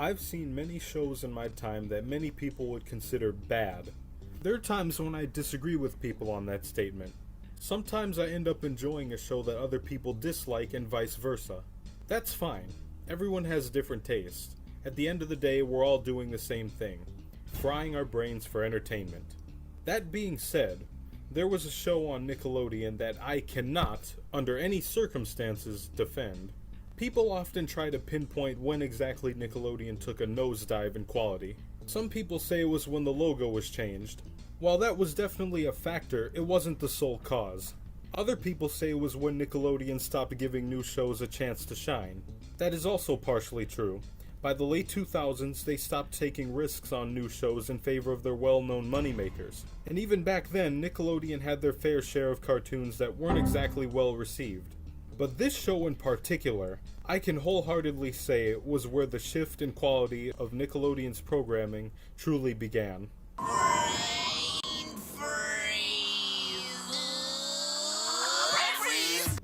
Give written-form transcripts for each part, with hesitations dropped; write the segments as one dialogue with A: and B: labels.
A: I've seen many shows in my time that many people would consider bad. There are times when I disagree with people on that statement. Sometimes I end up enjoying a show that other people dislike and vice versa. That's fine. Everyone has different tastes. At the end of the day, we're all doing the same thing, frying our brains for entertainment. That being said, there was a show on Nickelodeon that I cannot, under any circumstances, defend. People often try to pinpoint when exactly Nickelodeon took a nosedive in quality. Some people say it was when the logo was changed. While that was definitely a factor, it wasn't the sole cause. Other people say it was when Nickelodeon stopped giving new shows a chance to shine. That is also partially true. By the late 2000s, they stopped taking risks on new shows in favor of their well-known moneymakers. And even back then, Nickelodeon had their fair share of cartoons that weren't exactly well received. But this show in particular, I can wholeheartedly say was where the shift in quality of Nickelodeon's programming truly began.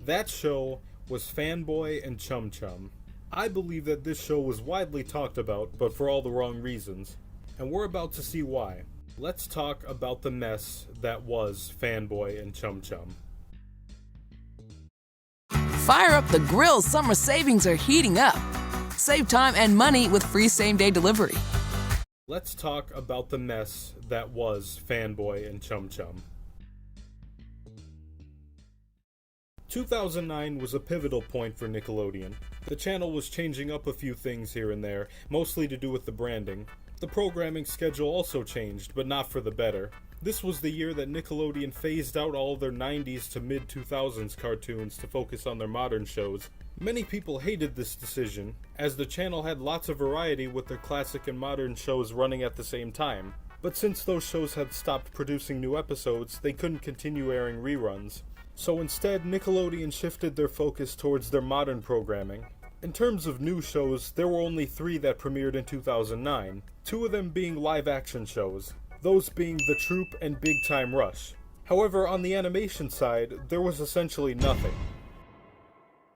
A: That show was Fanboy and Chum Chum. I believe that this show was widely talked about, but for all the wrong reasons. And we're about to see why. Let's talk about the mess that was Fanboy and Chum Chum.
B: Fire up the grill, summer savings are heating up. Save time and money with free same-day delivery.
A: Let's talk about the mess that was Fanboy and Chum Chum. 2009 was a pivotal point for Nickelodeon. The channel was changing up a few things here and there, mostly to do with the branding. The programming schedule also changed, but not for the better. This was the year that Nickelodeon phased out all of their 90s to mid-2000s cartoons to focus on their modern shows. Many people hated this decision, as the channel had lots of variety with their classic and modern shows running at the same time. But since those shows had stopped producing new episodes, they couldn't continue airing reruns. So instead, Nickelodeon shifted their focus towards their modern programming. In terms of new shows, there were only 3 that premiered in 2009, 2 of them being live-action shows, those being The Troop and Big Time Rush. However, on the animation side, there was essentially nothing.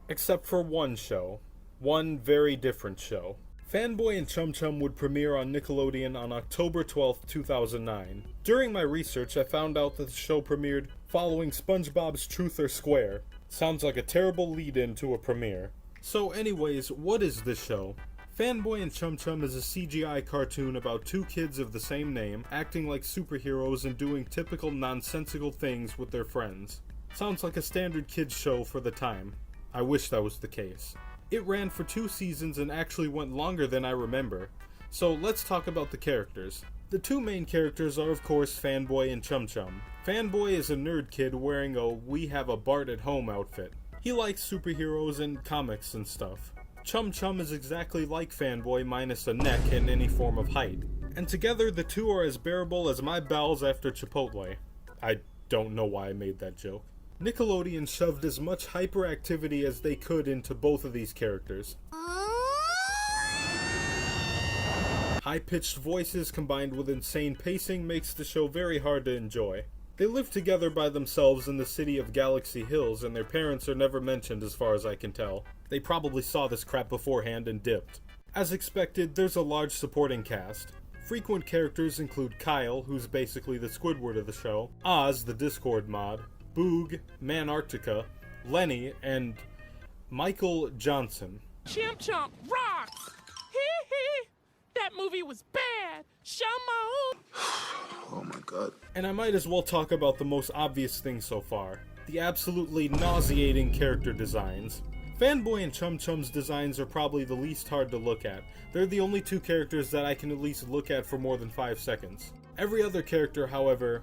A: Except for one show. One very different show. Fanboy and Chum Chum would premiere on Nickelodeon on October 12, 2009. During my research, I found out that the show premiered following SpongeBob's Truth or Square. Sounds like a terrible lead-in to a premiere. So anyways, what is this show? Fanboy and Chum Chum is a CGI cartoon about 2 kids of the same name acting like superheroes and doing typical nonsensical things with their friends. Sounds like a standard kids show for the time. I wish that was the case. It ran for 2 seasons and actually went longer than I remember. So let's talk about the characters. The 2 main characters are of course Fanboy and Chum Chum. Fanboy is a nerd kid wearing a "we have a Bart at home" outfit. He likes superheroes and comics and stuff. Chum Chum is exactly like Fanboy minus a neck and any form of height. And together the 2 are as bearable as my bowels after Chipotle. I don't know why I made that joke. Nickelodeon shoved as much hyperactivity as they could into both of these characters. High-pitched voices combined with insane pacing makes the show very hard to enjoy. They live together by themselves in the city of Galaxy Hills, and their parents are never mentioned as far as I can tell. They probably saw this crap beforehand and dipped. As expected, there's a large supporting cast. Frequent characters include Kyle, who's basically the Squidward of the show, Oz, the Discord mod, Boog, Manarctica, Lenny, and Michael Johnson.
C: Chim Chump rocks! Hee hee! That movie was bad! Shamo!
D: Oh my god.
A: And I might as well talk about the most obvious thing so far. The absolutely nauseating character designs. Fanboy and Chum Chum's designs are probably the least hard to look at. They're the only 2 characters that I can at least look at for more than 5 seconds. Every other character, however...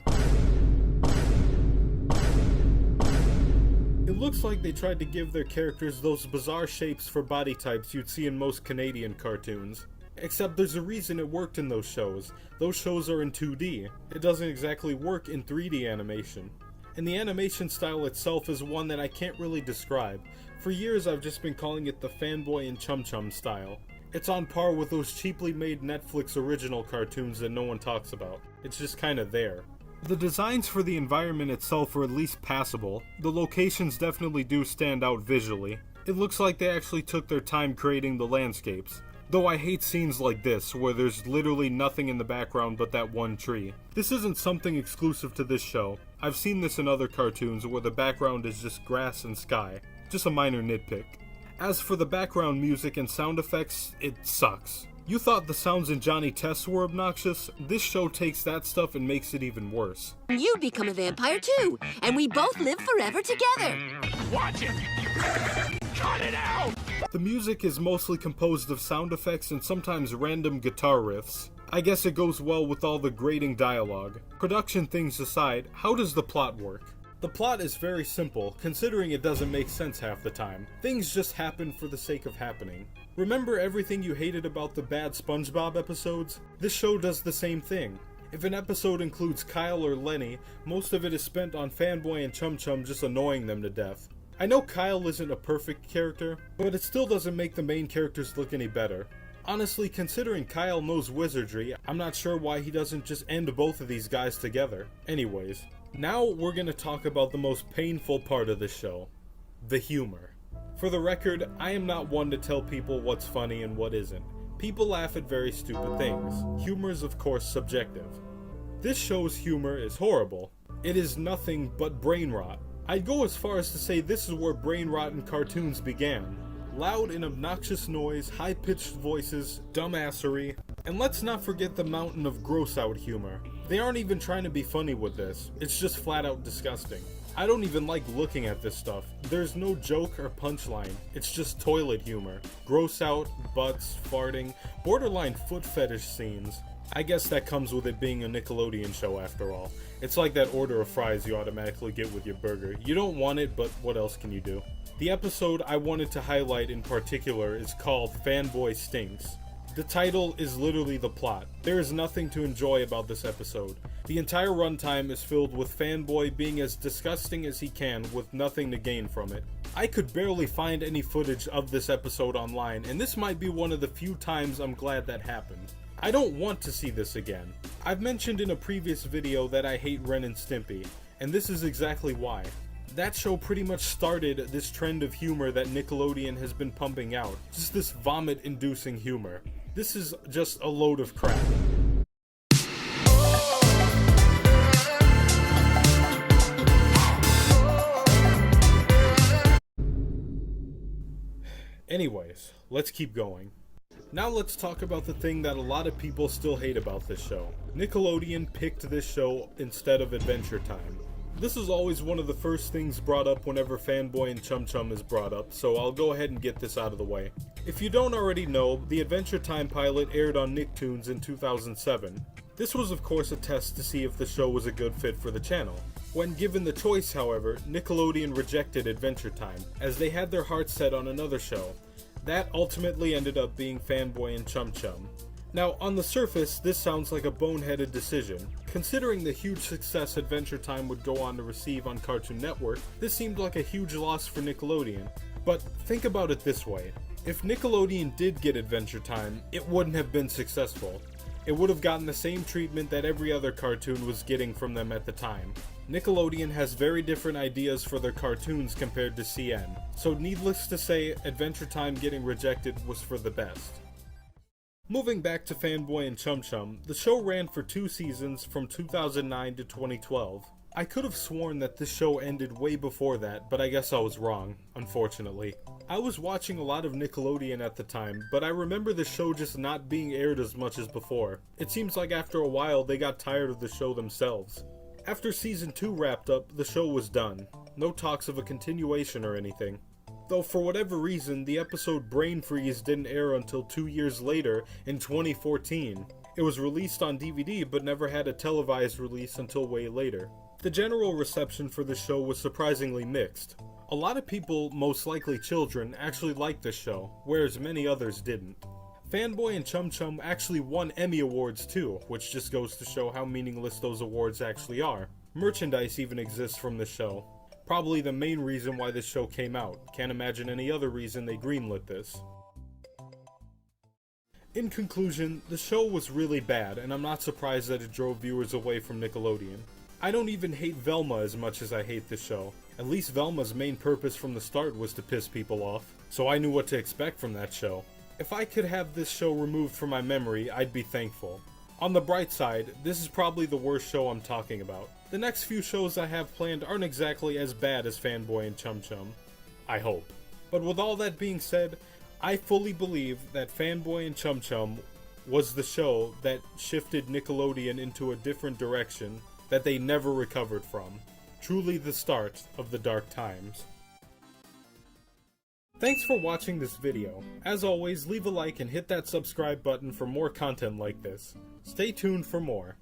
A: It looks like they tried to give their characters those bizarre shapes for body types you'd see in most Canadian cartoons. Except there's a reason it worked in those shows. Those shows are in 2D. It doesn't exactly work in 3D animation. And the animation style itself is one that I can't really describe. For years I've just been calling it the Fanboy and Chum Chum style. It's on par with those cheaply made Netflix original cartoons that no one talks about. It's just kinda there. The designs for the environment itself are at least passable. The locations definitely do stand out visually. It looks like they actually took their time creating the landscapes. Though I hate scenes like this, where there's literally nothing in the background but that one tree. This isn't something exclusive to this show. I've seen this in other cartoons where the background is just grass and sky. Just a minor nitpick. As for the background music and sound effects, it sucks. You thought the sounds in Johnny Test were obnoxious? This show takes that stuff and makes it even worse.
E: You become a vampire too, and we both live forever together.
C: Watch it! Cut it out!
A: The music is mostly composed of sound effects and sometimes random guitar riffs. I guess it goes well with all the grating dialogue. Production things aside, how does the plot work? The plot is very simple, considering it doesn't make sense half the time. Things just happen for the sake of happening. Remember everything you hated about the bad SpongeBob episodes? This show does the same thing. If an episode includes Kyle or Lenny, most of it is spent on Fanboy and Chum Chum just annoying them to death. I know Kyle isn't a perfect character, but it still doesn't make the main characters look any better. Honestly, considering Kyle knows wizardry, I'm not sure why he doesn't just end both of these guys together. Anyways, now we're gonna talk about the most painful part of the show. The humor. For the record, I am not one to tell people what's funny and what isn't. People laugh at very stupid things. Humor is of course subjective. This show's humor is horrible. It is nothing but brain rot. I'd go as far as to say this is where brain rot in cartoons began. Loud and obnoxious noise, high-pitched voices, dumbassery, and let's not forget the mountain of gross-out humor. They aren't even trying to be funny with this, it's just flat-out disgusting. I don't even like looking at this stuff. There's no joke or punchline, it's just toilet humor. Gross out, butts, farting, borderline foot fetish scenes. I guess that comes with it being a Nickelodeon show after all. It's like that order of fries you automatically get with your burger. You don't want it, but what else can you do? The episode I wanted to highlight in particular is called Fanboy Stinks. The title is literally the plot. There is nothing to enjoy about this episode. The entire runtime is filled with Fanboy being as disgusting as he can with nothing to gain from it. I could barely find any footage of this episode online, and this might be one of the few times I'm glad that happened. I don't want to see this again. I've mentioned in a previous video that I hate Ren and Stimpy, and this is exactly why. That show pretty much started this trend of humor that Nickelodeon has been pumping out. Just this vomit-inducing humor. This is just a load of crap. Anyways, let's keep going. Now let's talk about the thing that a lot of people still hate about this show. Nickelodeon picked this show instead of Adventure Time. This is always one of the first things brought up whenever Fanboy and Chum Chum is brought up, so I'll go ahead and get this out of the way. If you don't already know, the Adventure Time pilot aired on Nicktoons in 2007. This was of course a test to see if the show was a good fit for the channel. When given the choice, however, Nickelodeon rejected Adventure Time, as they had their hearts set on another show. That ultimately ended up being Fanboy and Chum Chum. Now, on the surface, this sounds like a boneheaded decision. Considering the huge success Adventure Time would go on to receive on Cartoon Network, this seemed like a huge loss for Nickelodeon. But think about it this way. If Nickelodeon did get Adventure Time, it wouldn't have been successful. It would have gotten the same treatment that every other cartoon was getting from them at the time. Nickelodeon has very different ideas for their cartoons compared to CN, so needless to say, Adventure Time getting rejected was for the best. Moving back to Fanboy and Chum Chum, the show ran for 2 seasons from 2009 to 2012. I could have sworn that this show ended way before that, but I guess I was wrong, unfortunately. I was watching a lot of Nickelodeon at the time, but I remember the show just not being aired as much as before. It seems like after a while they got tired of the show themselves. After season 2 wrapped up, the show was done. No talks of a continuation or anything. Though for whatever reason, the episode Brain Freeze didn't air until 2 years later in 2014. It was released on DVD but never had a televised release until way later. The general reception for the show was surprisingly mixed. A lot of people, most likely children, actually liked this show, whereas many others didn't. Fanboy and Chum Chum actually won Emmy Awards too, which just goes to show how meaningless those awards actually are. Merchandise even exists from the show. Probably the main reason why this show came out. Can't imagine any other reason they greenlit this. In conclusion, the show was really bad, and I'm not surprised that it drove viewers away from Nickelodeon. I don't even hate Velma as much as I hate this show. At least Velma's main purpose from the start was to piss people off, so I knew what to expect from that show. If I could have this show removed from my memory, I'd be thankful. On the bright side, this is probably the worst show I'm talking about. The next few shows I have planned aren't exactly as bad as Fanboy and Chum Chum. I hope. But with all that being said, I fully believe that Fanboy and Chum Chum was the show that shifted Nickelodeon into a different direction that they never recovered from. Truly the start of the dark times. Thanks for watching this video. As always, leave a like and hit that subscribe button for more content like this. Stay tuned for more.